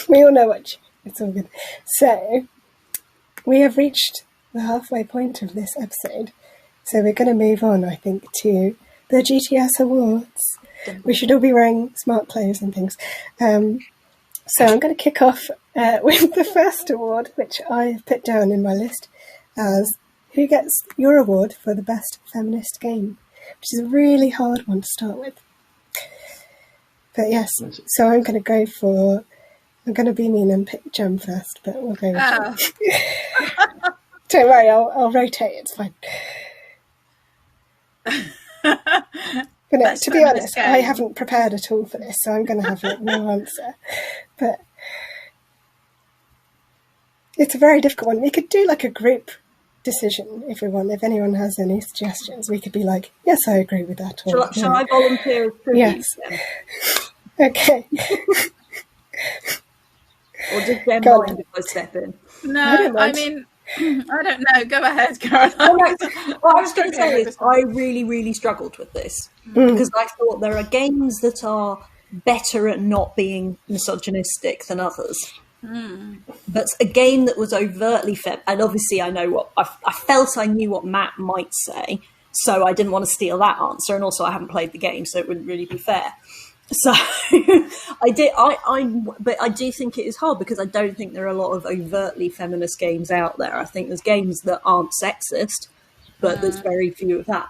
We all know what it's all good. So we have reached the halfway point of this episode. So we're going to move on, I think, to the GTS Awards. We should all be wearing smart clothes and things. So I'm going to kick off with the first award, which I put down in my list as who gets your award for the best feminist game, which is a really hard one to start with. But yes, so I'm going to be mean and pick Jem first, but we'll go with Jem. Don't worry, I'll rotate, it's fine. But no, to be honest, I haven't prepared at all for this, so I'm going to have no answer. But it's a very difficult one. We could do like a group decision if we want. If anyone has any suggestions, we could be like, yes, I agree with that. Or, shall I volunteer as tribute? Yes. Okay. Or does Jen mind if I step in? No, I mean, I don't know. Go ahead, Caroline. What I was going to say is I really, really struggled with this because I thought there are games that are better at not being misogynistic than others. But a game that was overtly and obviously I know what I felt I knew what Matt might say, so I didn't want to steal that answer, and also I haven't played the game, so it wouldn't really be fair. So but I do think it is hard because I don't think there are a lot of overtly feminist games out there. I think there's games that aren't sexist, but there's very few of that.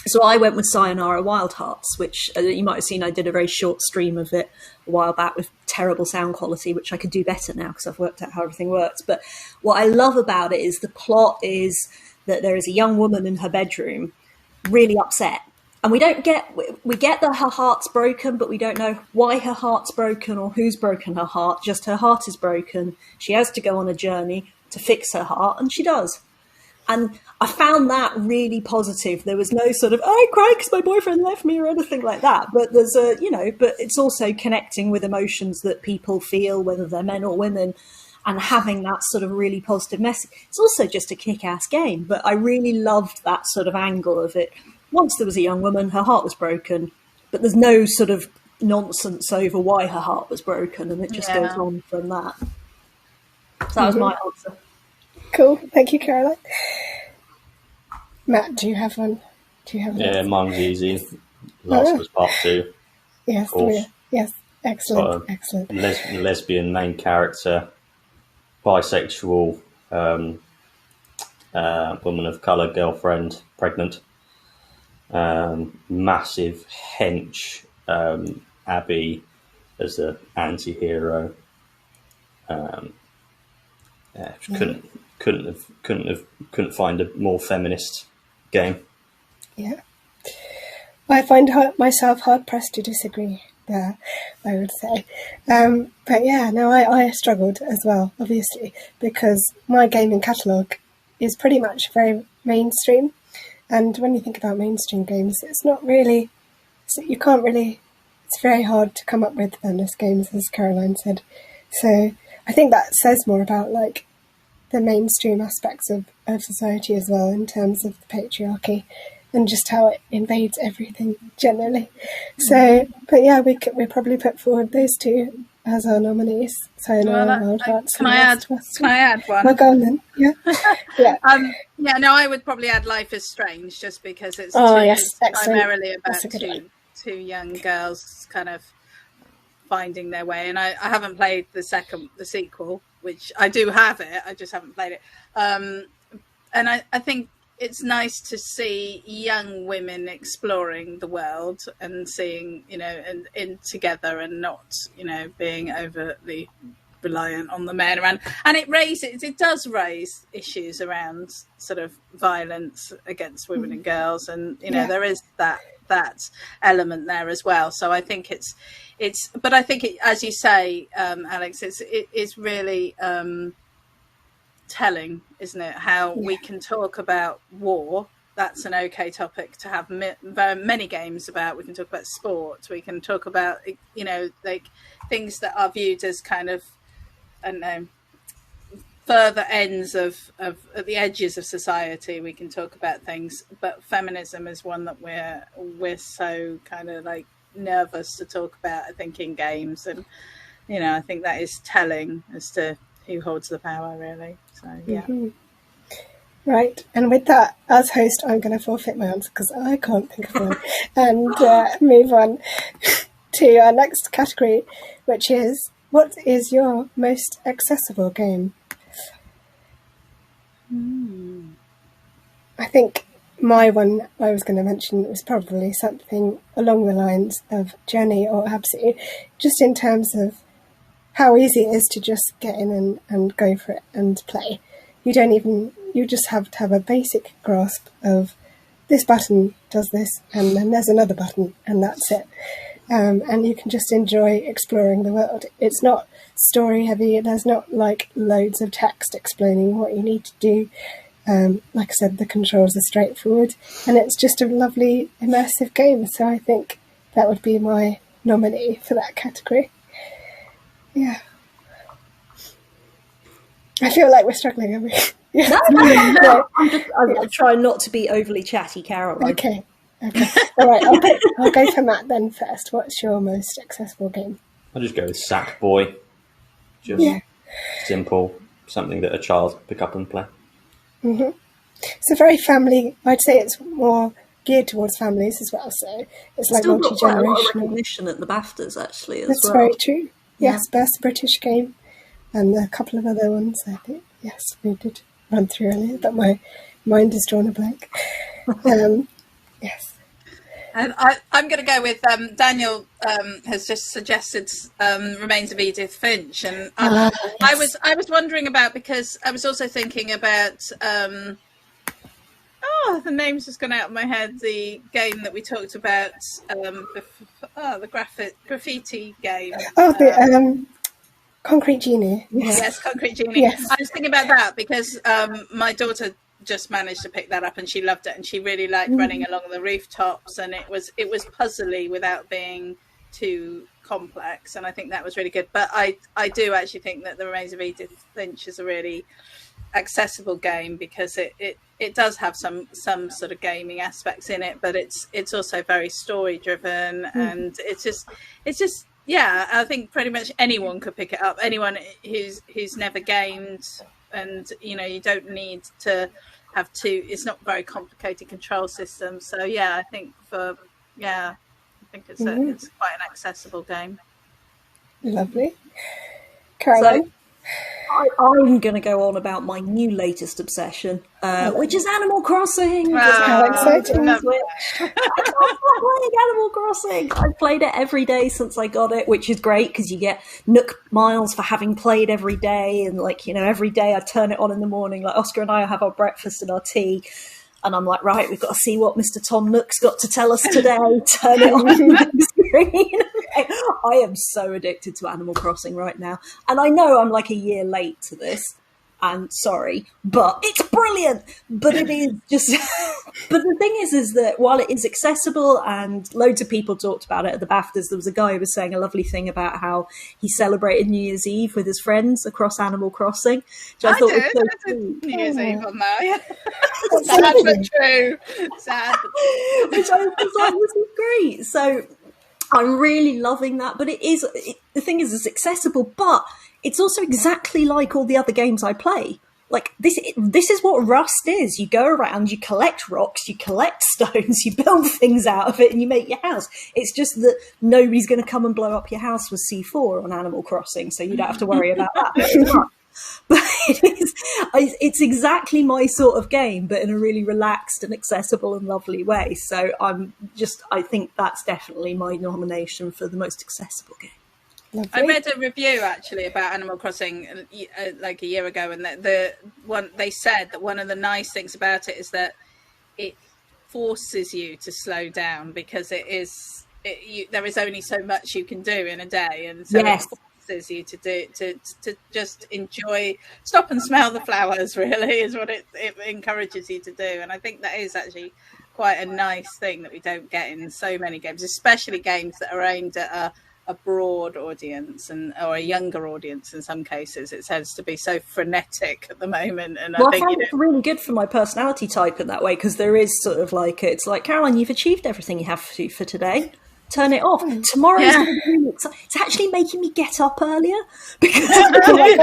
So I went with Sayonara Wild Hearts, which you might have seen. I did a very short stream of it a while back with terrible sound quality, which I could do better now because I've worked out how everything works. But what I love about it is the plot is that there is a young woman in her bedroom really upset. And we get that her heart's broken, but we don't know why her heart's broken or who's broken her heart. Just her heart is broken. She has to go on a journey to fix her heart, and she does. And I found that really positive. There was no sort of, oh, I cried because my boyfriend left me or anything like that. But there's but it's also connecting with emotions that people feel, whether they're men or women, and having that sort of really positive message. It's also just a kick-ass game, but I really loved that sort of angle of it. Once there was a young woman, her heart was broken, but there's no sort of nonsense over why her heart was broken, and it just goes on from that. So that was my answer. Cool, thank you, Caroline. Matt, do you have one? Yeah, mine's easy. Last was part 2. Yes, yes, excellent, excellent. Lesbian main character, bisexual, woman of colour, girlfriend, pregnant. Massive hench Abby as the anti-hero. Couldn't find a more feminist game. Yeah, I find myself hard pressed to disagree there, I would say. But yeah, no, I struggled as well, obviously, because my gaming catalogue is pretty much very mainstream. And when you think about mainstream games, it's not really, it's very hard to come up with feminist games, as Caroline said. So I think that says more about like the mainstream aspects of society as well, in terms of the patriarchy and just how it invades everything generally. So, but yeah, we probably put forward those two as our nominees. Sayonara Wild Hearts. Can I add one? Well, go on then. Yeah. Yeah. No, I would probably add Life is Strange, just because it's primarily about two young girls kind of finding their way. And I haven't played the sequel, which I do have it. I just haven't played it. And I think it's nice to see young women exploring the world and seeing, and in together and not, being overtly reliant on the men around. And it does raise issues around sort of violence against women and girls. And, there is that element there as well. So I think but I think as you say, Alex, it is really, telling, isn't it, how we can talk about war. That's an okay topic to have many games about. We can talk about sport, we can talk about like things that are viewed as kind of, I don't know, further ends of at the edges of society. We can talk about things, but feminism is one that we're so kind of like nervous to talk about, I think, in games. And I think that is telling as to who holds the power, really. So, yeah. Mm-hmm. Right, and with that, as host, I'm going to forfeit my answer because I can't think of one, and move on to our next category, which is, what is your most accessible game? I think my one I was going to mention was probably something along the lines of Jenny or Absi, just in terms of how easy it is to just get in and go for it and play. You just have to have a basic grasp of this button does this, and then there's another button, and that's it. And you can just enjoy exploring the world. It's not story heavy. There's not like loads of text explaining what you need to do. Like I said, the controls are straightforward, and it's just a lovely immersive game. So I think that would be my nominee for that category. Yeah. I feel like we're struggling, are we? Yeah. No. I'm trying not to be overly chatty, Caroline. Okay. All right, I'll go for Matt then first. What's your most accessible game? I'll just go with Sackboy. Just simple, something that a child can pick up and play. Mm-hmm. It's a very family. I'd say it's more geared towards families as well. So it's like still got quite a lot of multi-generational. recognition at the BAFTAs, actually. That's very true. Yes, Best British Game, and a couple of other ones. I think we did run through earlier, but my mind has drawn a blank. Yes. And I'm going to go with Daniel has just suggested Remains of Edith Finch, and Yes. I was wondering about, because I was also thinking about the name's just gone out of my head. The game that we talked about, the graffiti game. The Concrete Genie. Yes, Concrete Genie. Yes. I was thinking about that because my daughter just managed to pick that up and she loved it, and she really liked running along the rooftops, and it was puzzly without being too complex, and I think that was really good. But I do actually think that The Remains of Edith Finch is a really accessible game because it does have some sort of gaming aspects in it, but it's also very story driven, and it's just I think pretty much anyone could pick it up, anyone who's never gamed, and you don't need to have it's not very complicated control system. So I think it's quite an accessible game. Lovely. Caroline? So, I'm going to go on about my new latest obsession, which is Animal Crossing. How exciting. I love playing Animal Crossing. I've played it every day since I got it, which is great because you get Nook miles for having played every day. And every day I turn it on in the morning, like Oscar and I have our breakfast and our tea. And I'm like, right, we've got to see what Mr. Tom Nook's got to tell us today. Turn it on the screen. I am so addicted to Animal Crossing right now. And I know I'm like a year late to this. And sorry, but it's brilliant. But it is just... But the thing is that while it is accessible and loads of people talked about it at the BAFTAs, there was a guy who was saying a lovely thing about how he celebrated New Year's Eve with his friends across Animal Crossing. Which I thought was so cool. New Year's Eve on there, yeah. Sad but true. Sad. Which I was like, this is great. So I'm really loving that. But the thing is, it's accessible, but it's also exactly like all the other games I play. Like this is what Rust is. You go around, you collect rocks, you collect stones, you build things out of it, and you make your house. It's just that nobody's going to come and blow up your house with C4 on Animal Crossing, so you don't have to worry about that. But it's exactly my sort of game, but in a really relaxed and accessible and lovely way. So I think that's definitely my nomination for the most accessible game. Lovely. I read a review actually about Animal Crossing like a year ago, and they said that one of the nice things about it is that it forces you to slow down because there is only so much you can do in a day, and so it forces you to just enjoy, stop and smell the flowers. Really, is what it encourages you to do, and I think that is actually quite a nice thing that we don't get in so many games, especially games that are aimed at a broad audience or a younger audience. In some cases it tends to be so frenetic at the moment, and I think find it's really good for my personality type in that way, because there is sort of like, it's like, Caroline, you've achieved everything you have to for today. turn it off. Tomorrow's going to be really exciting. It's actually making me get up earlier because in the morning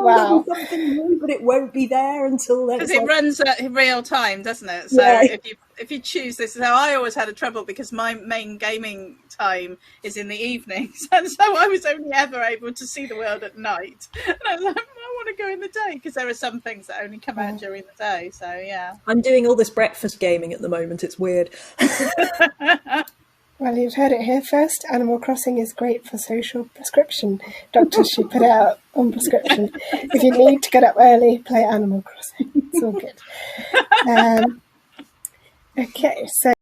there'll be something new, but it won't be there until then. Because it runs in real time, doesn't it? So if you choose this, so I always had a trouble because my main gaming time is in the evenings, and so I was only ever able to see the world at night. And I was like, I want to go in the day because there are some things that only come out during the day. So yeah, I'm doing all this breakfast gaming at the moment. It's weird. Well, you've heard it here first. Animal Crossing is great for social prescription. Doctors should put it out on prescription. If you need to get up early, play Animal Crossing. It's all good. Okay, so